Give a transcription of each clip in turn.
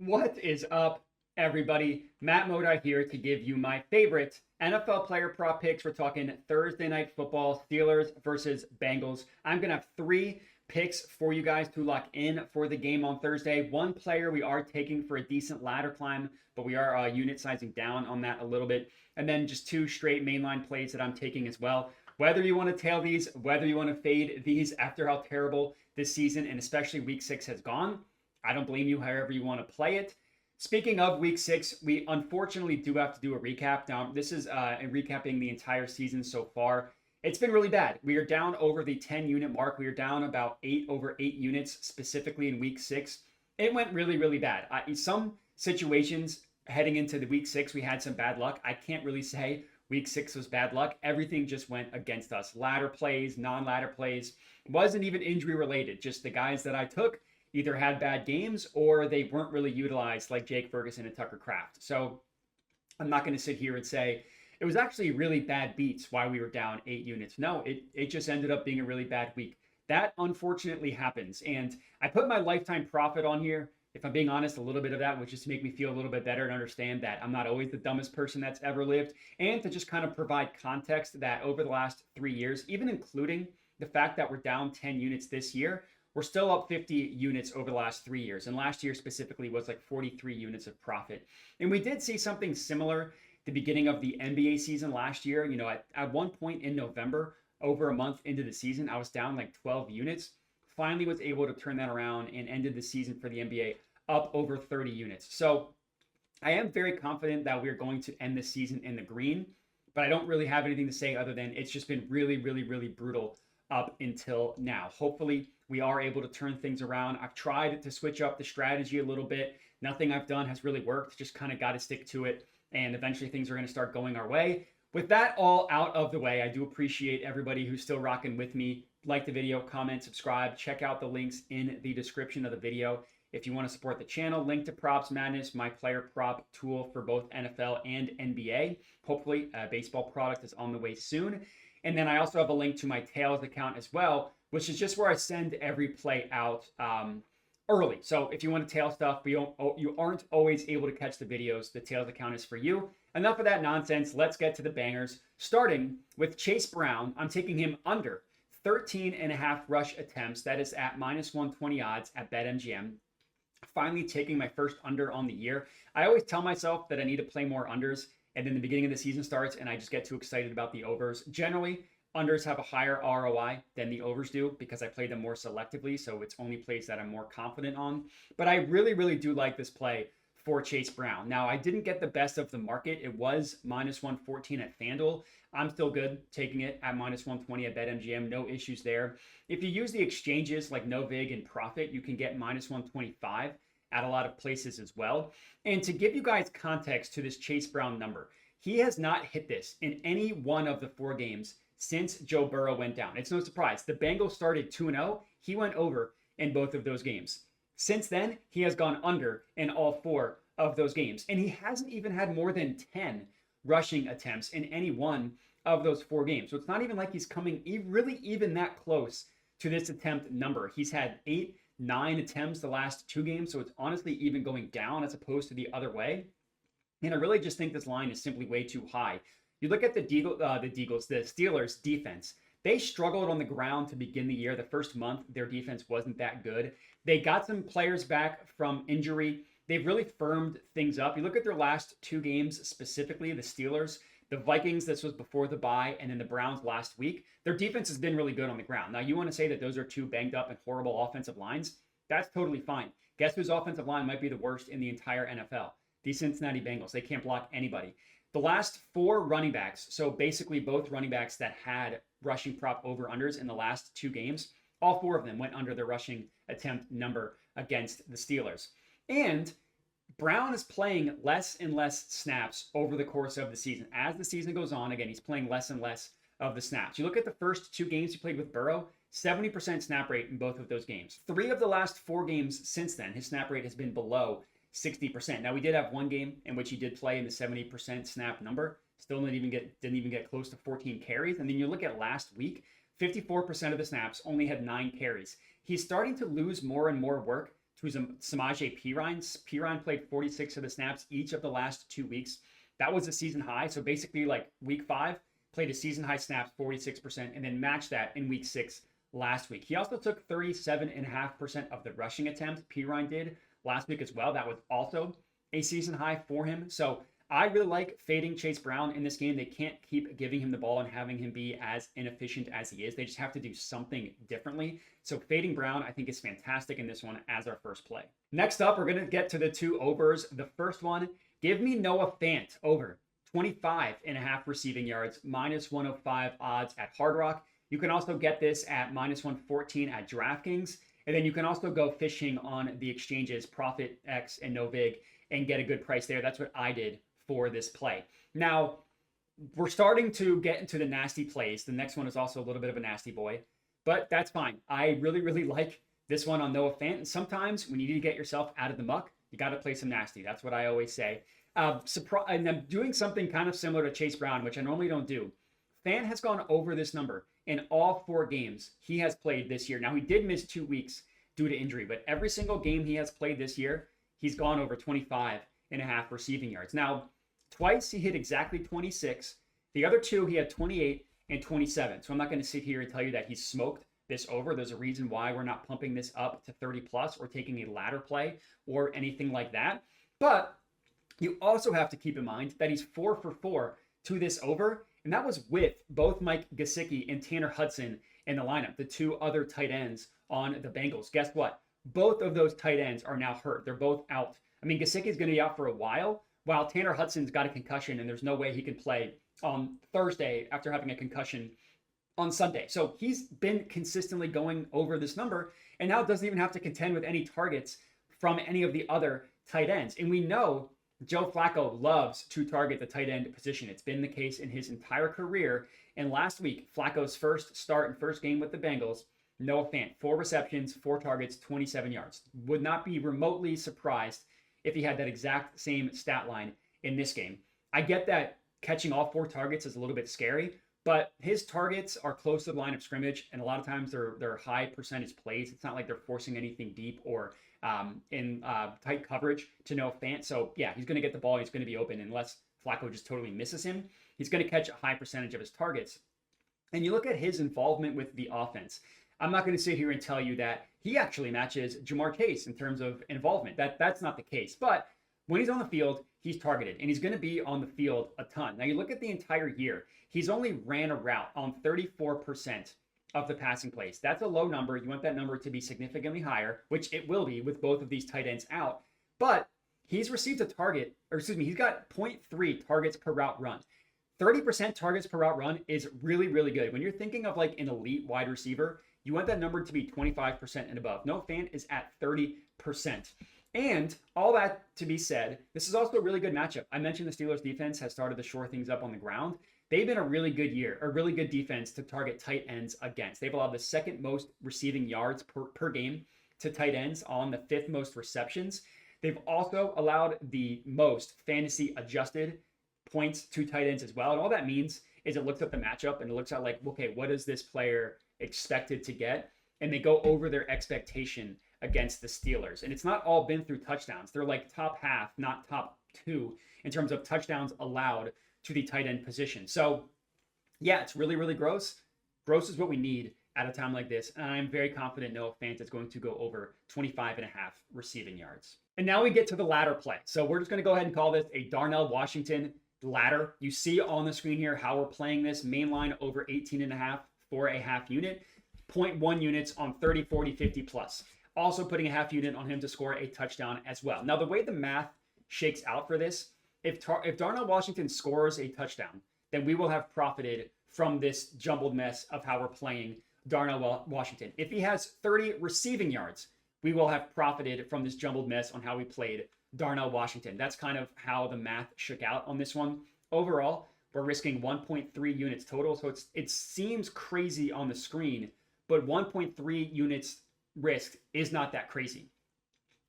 What is up, everybody? Matt Modi here to give you my favorite NFL player prop picks. We're talking Thursday night football, Steelers versus Bengals. I'm going to have three picks for you guys to lock in for the game on Thursday. One player we are taking for a decent ladder climb, but we are unit sizing down on that a little bit. And then just two straight mainline plays that I'm taking as well. Whether you want to tail these, whether you want to fade these after how terrible this season and especially week 6 has gone, I don't blame you however you want to play it. Speaking of week 6, we unfortunately do have to do a recap. Now, this is recapping the entire season so far. It's been really bad. We are down over the 10 unit mark. We are down about 8 units specifically in week 6. It went really, really bad. In some situations heading into the week 6, we had some bad luck. I can't really say week 6 was bad luck. Everything just went against us. Ladder plays, non-ladder plays. Wasn't even injury related. Just the guys that I took either had bad games or they weren't really utilized like Jake Ferguson and Tucker Kraft. So I'm not going to sit here and say it was actually really bad beats why we were down 8 units. No, it just ended up being a really bad week. That unfortunately happens. And I put my lifetime profit on here. If I'm being honest, a little bit of that was just to make me feel a little bit better and understand that I'm not always the dumbest person that's ever lived. And to just kind of provide context that over the last 3 years, even including the fact that we're down 10 units this year, we're still up 50 units over the last 3 years. And last year specifically was like 43 units of profit. And we did see something similar the beginning of the NBA season last year. You know, at one point in November, over a month into the season, I was down like 12 units. Finally was able to turn that around and ended the season for the NBA up over 30 units. So I am very confident that we're going to end this season in the green, but I don't really have anything to say other than it's just been really, really, really brutal up until now. Hopefully we are able to turn things around. I've tried to switch up the strategy a little bit. Nothing I've done has really worked. Just kind of got to stick to it. And eventually things are going to start going our way. With that all out of the way, I do appreciate everybody who's still rocking with me. Like the video, comment, subscribe. Check out the links in the description of the video. If you want to support the channel, link to Props Madness, my player prop tool for both NFL and NBA. Hopefully a baseball product is on the way soon. And then I also have a link to my Tails account as well, which is just where I send every play out early. So if you want to tail stuff, but you aren't always able to catch the videos, the Tails account is for you. Enough of that nonsense. Let's get to the bangers. Starting with Chase Brown, I'm taking him under 13.5 rush attempts. That is at minus 120 odds at BetMGM. Finally taking my first under on the year. I always tell myself that I need to play more unders, and then the beginning of the season starts and I just get too excited about the overs. Generally, unders have a higher ROI than the overs do because I play them more selectively, so it's only plays that I'm more confident on. But I really, really do like this play for Chase Brown. Now, I didn't get the best of the market. It was minus 114 at FanDuel. I'm still good taking it at minus 120 at BetMGM. No issues there. If you use the exchanges like Novig and Profit, you can get minus 125 at a lot of places as well. And to give you guys context to this Chase Brown number, he has not hit this in any one of the 4 games since Joe Burrow went down. It's no surprise. The Bengals started 2-0. He went over in both of those games. Since then, he has gone under in all 4 of those games. And he hasn't even had more than 10 rushing attempts in any one of those 4 games. So it's not even like he's coming really even that close to this attempt number. He's had 8-9 attempts the last 2 games. So it's honestly even going down as opposed to the other way. And I really just think this line is simply way too high. You look at the Steelers defense. They struggled on the ground to begin the year. The first month, their defense wasn't that good. They got some players back from injury. They've really firmed things up. You look at their last 2 games, specifically the Steelers, the Vikings, this was before the bye, and then the Browns last week. Their defense has been really good on the ground. Now, you want to say that those are 2 banged up and horrible offensive lines? That's totally fine. Guess whose offensive line might be the worst in the entire NFL? The Cincinnati Bengals. They can't block anybody. The last 4 running backs, so basically both running backs that had rushing prop over-unders in the last 2 games, all 4 of them went under their rushing attempt number against the Steelers. And Brown is playing less and less snaps over the course of the season. As the season goes on, again, he's playing less and less of the snaps. You look at the first 2 games he played with Burrow, 70% snap rate in both of those games. 3 of the last 4 games since then, his snap rate has been below 60%. Now, we did have one game in which he did play in the 70% snap number. Still didn't even get close to 14 carries. And then you look at last week, 54% of the snaps only had 9 carries. He's starting to lose more and more work to Samaje Perine. Perine played 46 of the snaps each of the last 2 weeks. That was a season high. So basically, like week 5, played a season high snaps, 46%, and then matched that in week 6 last week. He also took 37.5% of the rushing attempts. Perine did last week as well. That was also a season high for him. So I really like fading Chase Brown in this game. They can't keep giving him the ball and having him be as inefficient as he is. They just have to do something differently. So fading Brown, I think, is fantastic in this one as our first play. Next up, we're going to get to the 2 overs. The first one, give me Noah Fant over 25.5 receiving yards, -105 odds at Hard Rock. You can also get this at -114 at DraftKings. And then you can also go fishing on the exchanges, ProphetX and Novig, and get a good price there. That's what I did for this play. Now, we're starting to get into the nasty plays. The next one is also a little bit of a nasty boy, but that's fine. I really, really like this one on Noah Fant. And sometimes when you need to get yourself out of the muck, you got to play some nasty. That's what I always say. And I'm doing something kind of similar to Chase Brown, which I normally don't do. Fant has gone over this number in all 4 games he has played this year. Now, he did miss 2 weeks due to injury, but every single game he has played this year, he's gone over 25.5 receiving yards. Now, twice he hit exactly 26. The other 2, he had 28 and 27. So I'm not going to sit here and tell you that he's smoked this over. There's a reason why we're not pumping this up to 30 plus or taking a ladder play or anything like that. But you also have to keep in mind that he's 4 for 4 to this over. And that was with both Mike Gesicki and Tanner Hudson in the lineup, the 2 other tight ends on the Bengals. Guess what? Both of those tight ends are now hurt. They're both out. I mean, Gesicki is going to be out for a while Tanner Hudson's got a concussion and there's no way he can play on Thursday after having a concussion on Sunday. So he's been consistently going over this number and now doesn't even have to contend with any targets from any of the other tight ends. And we know Joe Flacco loves to target the tight end position. It's been the case in his entire career. And last week, Flacco's first start and first game with the Bengals, Noah Fant, 4 receptions, 4 targets, 27 yards. Would not be remotely surprised if he had that exact same stat line in this game. I get that catching all 4 targets is a little bit scary, but his targets are close to the line of scrimmage, and a lot of times they're high percentage plays. It's not like they're forcing anything deep or in tight coverage to Noah Fant. So yeah, he's going to get the ball. He's going to be open unless Flacco just totally misses him. He's going to catch a high percentage of his targets. And you look at his involvement with the offense. I'm not going to sit here and tell you that he actually matches Jamar Chase in terms of involvement. That's not the case. But when he's on the field, he's targeted, and he's going to be on the field a ton. Now, you look at the entire year, he's only ran a route on 34% of the passing plays. That's a low number. You want that number to be significantly higher, which it will be with both of these tight ends out. But he's received he's got 0.3 targets per route run. 30% targets per route run is really, really good. When you're thinking of like an elite wide receiver, you want that number to be 25% and above. Noah Fant is at 30%. And all that to be said, this is also a really good matchup. I mentioned the Steelers defense has started to shore things up on the ground. They've been a really good defense to target tight ends against. They've allowed the 2nd most receiving yards per game to tight ends on the 5th most receptions. They've also allowed the most fantasy adjusted points to tight ends as well. And all that means is it looks at the matchup and it looks at like, okay, what is this player expected to get? And they go over their expectation against the Steelers. And it's not all been through touchdowns. They're like top half, not top 2 in terms of touchdowns allowed to the tight end position. So yeah, it's really, really gross. Gross is what we need at a time like this. And I'm very confident Noah Fant is going to go over 25.5 receiving yards. And now we get to the ladder play. So we're just going to go ahead and call this a Darnell Washington ladder. You see on the screen here how we're playing this. Main line over 18.5 for a half unit. 0.1 units on 30, 40, 50 plus. Also putting a half unit on him to score a touchdown as well. Now, the way the math shakes out for this, if Darnell Washington scores a touchdown, then we will have profited from this jumbled mess of how we're playing Darnell Washington. If he has 30 receiving yards, we will have profited from this jumbled mess on how we played Darnell Washington. That's kind of how the math shook out on this one. Overall, we're risking 1.3 units total. So it seems crazy on the screen, but 1.3 units risked is not that crazy.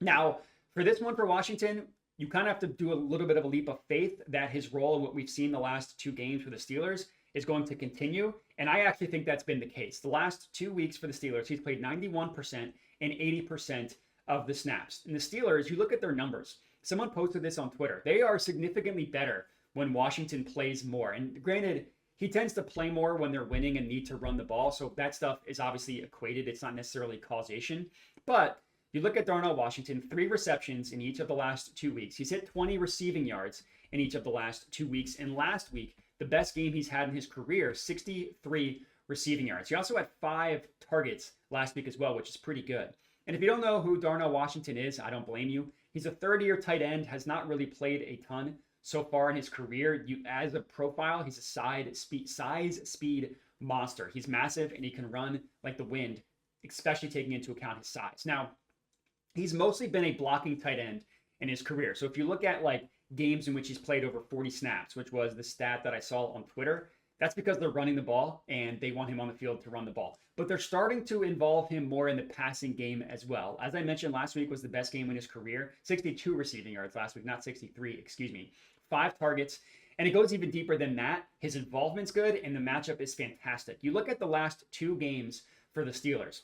Now, for this one for Washington, you kind of have to do a little bit of a leap of faith that his role in what we've seen the last 2 games for the Steelers is going to continue. And I actually think that's been the case. The last 2 weeks for the Steelers, he's played 91% and 80% of the snaps. And the Steelers, you look at their numbers. Someone posted this on Twitter. They are significantly better when Washington plays more. And granted, he tends to play more when they're winning and need to run the ball. So that stuff is obviously equated. It's not necessarily causation. But you look at Darnell Washington, 3 receptions in each of the last 2 weeks. He's hit 20 receiving yards in each of the last 2 weeks. And last week, the best game he's had in his career, 63 receiving yards. He also had 5 targets last week as well, which is pretty good. And if you don't know who Darnell Washington is, I don't blame you. He's a third-year tight end, has not really played a ton so far in his career. As a profile, he's a size speed monster. He's massive and he can run like the wind, especially taking into account his size. Now, he's mostly been a blocking tight end in his career. So if you look at like games in which he's played over 40 snaps, which was the stat that I saw on Twitter, that's because they're running the ball and they want him on the field to run the ball. But they're starting to involve him more in the passing game as well. As I mentioned, last week was the best game in his career. 62 receiving yards last week, not 63, excuse me. 5 targets. And it goes even deeper than that. His involvement's good and the matchup is fantastic. You look at the last 2 games for the Steelers.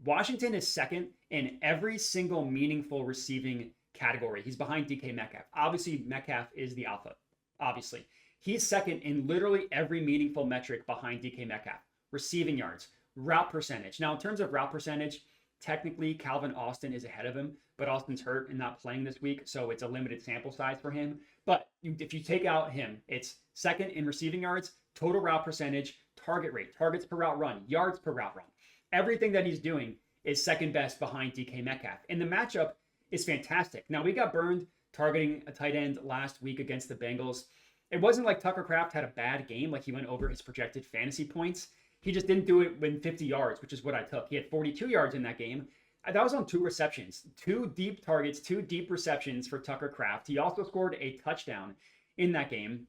Washington is second in every single meaningful receiving category. He's behind DK Metcalf. Obviously, Metcalf is the alpha. Obviously. He's second in literally every meaningful metric behind DK Metcalf. Receiving yards, route percentage. Now, in terms of route percentage, technically Calvin Austin is ahead of him, but Austin's hurt and not playing this week, so it's a limited sample size for him. But if you take out him, it's second in receiving yards, total route percentage, target rate, targets per route run, yards per route run. Everything that he's doing is second best behind DK Metcalf. And the matchup is fantastic. Now, we got burned targeting a tight end last week against the Bengals. It wasn't like Tucker Kraft had a bad game, like he went over his projected fantasy points. He just didn't do it within 50 yards, which is what I took. He had 42 yards in that game. That was on 2 receptions, 2 deep targets, 2 deep receptions for Tucker Kraft. He also scored a touchdown in that game.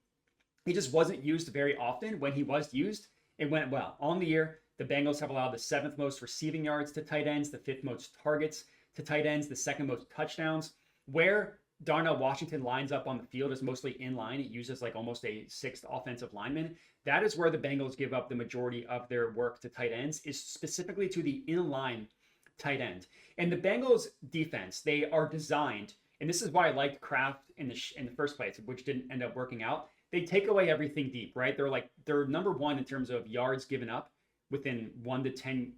He just wasn't used very often. When he was used, it went well. On the year, the Bengals have allowed the 7th most receiving yards to tight ends, the 5th most targets to tight ends, the 2nd most touchdowns. Where Darnell Washington lines up on the field is mostly in line. It uses like almost a 6th offensive lineman. That is where the Bengals give up the majority of their work to tight ends, is specifically to the in-line tight end. And the Bengals defense, they are designed, and this is why I liked Kraft in the first place, which didn't end up working out. They take away everything deep, right? They're number 1 in terms of yards given up within 1 to 10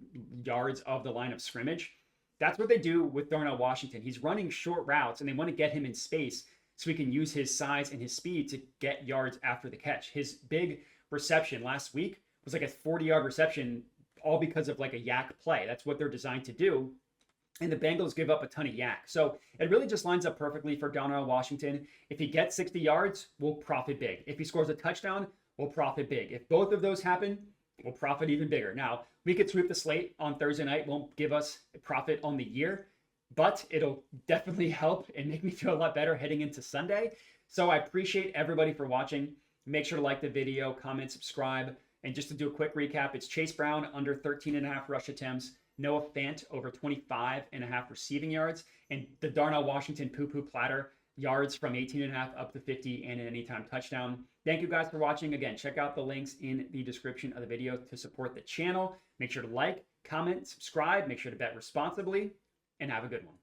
yards of the line of scrimmage. That's what they do with Darnell Washington. He's running short routes, and they want to get him in space so he can use his size and his speed to get yards after the catch. His big reception last week was like a 40-yard reception, all because of like a yak play. That's what they're designed to do. And the Bengals give up a ton of yak. So it really just lines up perfectly for Darnell Washington. If he gets 60 yards, we'll profit big. If he scores a touchdown, we'll profit big. If both of those happen, we'll profit even bigger. Now, we could sweep the slate on Thursday night. Won't give us a profit on the year, but it'll definitely help and make me feel a lot better heading into Sunday. So I appreciate everybody for watching. Make sure to like the video, comment, subscribe. And just to do a quick recap, it's Chase Brown under 13.5 rush attempts, Noah Fant over 25.5 receiving yards, and the Darnell Washington poo-poo platter, yards from 18.5 up to 50 and an anytime touchdown. Thank you guys for watching. Again, check out the links in the description of the video to support the channel. Make sure to like, comment, subscribe. Make sure to bet responsibly, and have a good one.